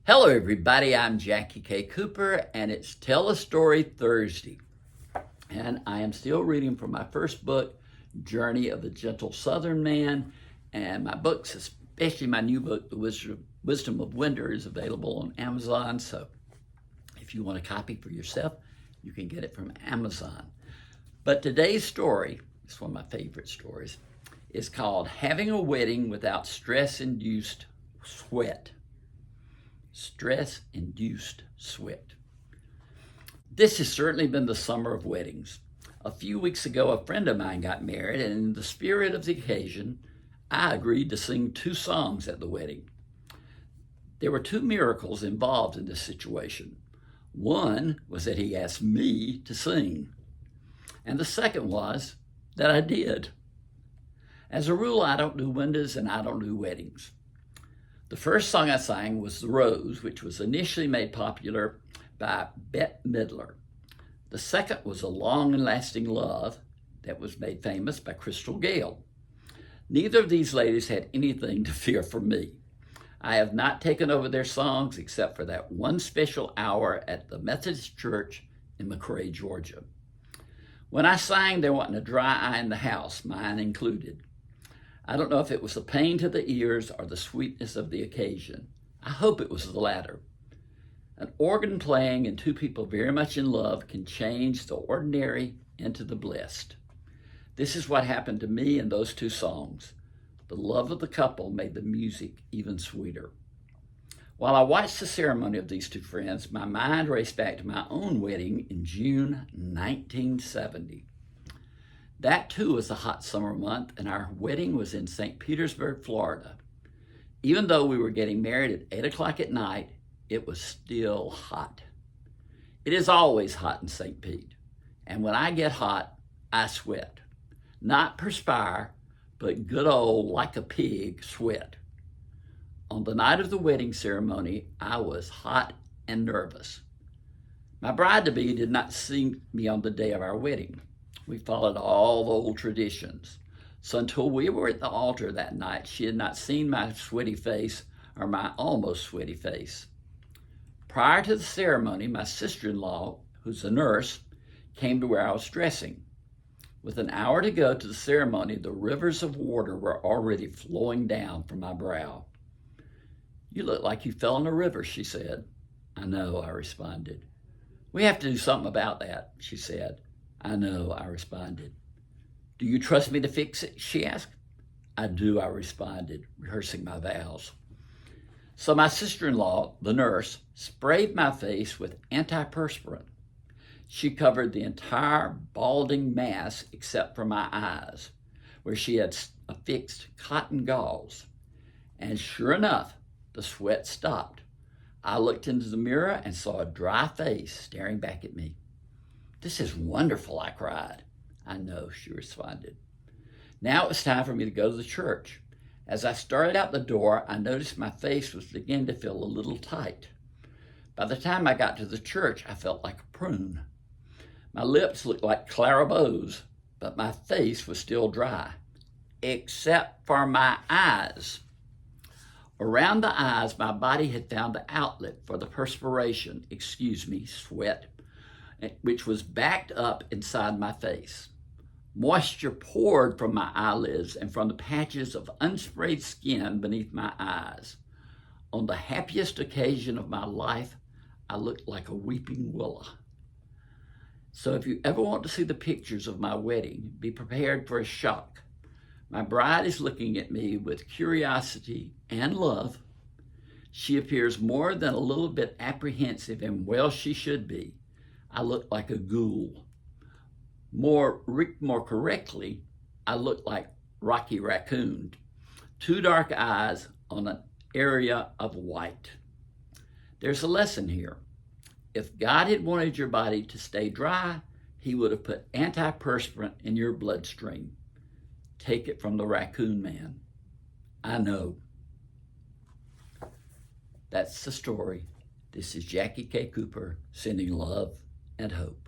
Hello, everybody. I'm Jackie K. Cooper, and it's Tell a Story Thursday. And I am still reading from my first book, Journey of the Gentle Southern Man. And my books, especially my new book, The Wisdom of Winter, is available on Amazon. So if you want a copy for yourself, you can get it from Amazon. But today's story, it's one of my favorite stories, is called Having a Wedding Without Stress-Induced Sweat. Stress-induced sweat. This has certainly been the summer of weddings. A few weeks ago, a friend of mine got married, and in the spirit of the occasion, I agreed to sing 2 songs at the wedding. There were 2 miracles involved in this situation. One was that he asked me to sing, and the second was that I did. As a rule, I don't do windows and I don't do weddings. The first song I sang was The Rose, which was initially made popular by Bette Midler. The second was A Long and Lasting Love, that was made famous by Crystal Gayle. Neither of these ladies had anything to fear from me. I have not taken over their songs except for that one special hour at the Methodist Church in McRae, Georgia. When I sang, there wasn't a dry eye in the house, mine included. I don't know if it was the pain to the ears or the sweetness of the occasion. I hope it was the latter. An organ playing and 2 people very much in love can change the ordinary into the blessed. This is what happened to me in those 2 songs. The love of the couple made the music even sweeter. While I watched the ceremony of these 2 friends, my mind raced back to my own wedding in June 1970. That too was a hot summer month, and our wedding was in St. Petersburg, Florida. Even though we were getting married at 8 o'clock at night, it was still hot. It is always hot in St. Pete, and when I get hot, I sweat. Not perspire, but good old like a pig sweat. On the night of the wedding ceremony, I was hot and nervous. My bride-to-be did not see me on the day of our wedding. We followed all the old traditions. So until we were at the altar that night, she had not seen my sweaty face or my almost sweaty face. Prior to the ceremony, my sister-in-law, who's a nurse, came to where I was dressing. With an hour to go to the ceremony, the rivers of water were already flowing down from my brow. "You look like you fell in a river," she said. "I know," I responded. "We have to do something about that," she said. "I know," I responded. "Do you trust me to fix it?" she asked. "I do," I responded, rehearsing my vows. So my sister-in-law, the nurse, sprayed my face with antiperspirant. She covered the entire balding mass except for my eyes, where she had affixed cotton gauze. And sure enough, the sweat stopped. I looked into the mirror and saw a dry face staring back at me. "This is wonderful," I cried. "I know," she responded. Now it was time for me to go to the church. As I started out the door, I noticed my face was beginning to feel a little tight. By the time I got to the church, I felt like a prune. My lips looked like clarabows, but my face was still dry, except for my eyes. Around the eyes, my body had found the outlet for the perspiration, sweat, which was backed up inside my face. Moisture poured from my eyelids and from the patches of unsprayed skin beneath my eyes. On the happiest occasion of my life, I looked like a weeping willow. So if you ever want to see the pictures of my wedding, be prepared for a shock. My bride is looking at me with curiosity and love. She appears more than a little bit apprehensive, and well, she should be. I look like a ghoul. More correctly, I look like Rocky Raccoon. 2 dark eyes on an area of white. There's a lesson here. If God had wanted your body to stay dry, he would have put antiperspirant in your bloodstream. Take it from the raccoon man. I know. That's the story. This is Jackie K. Cooper sending love and hope.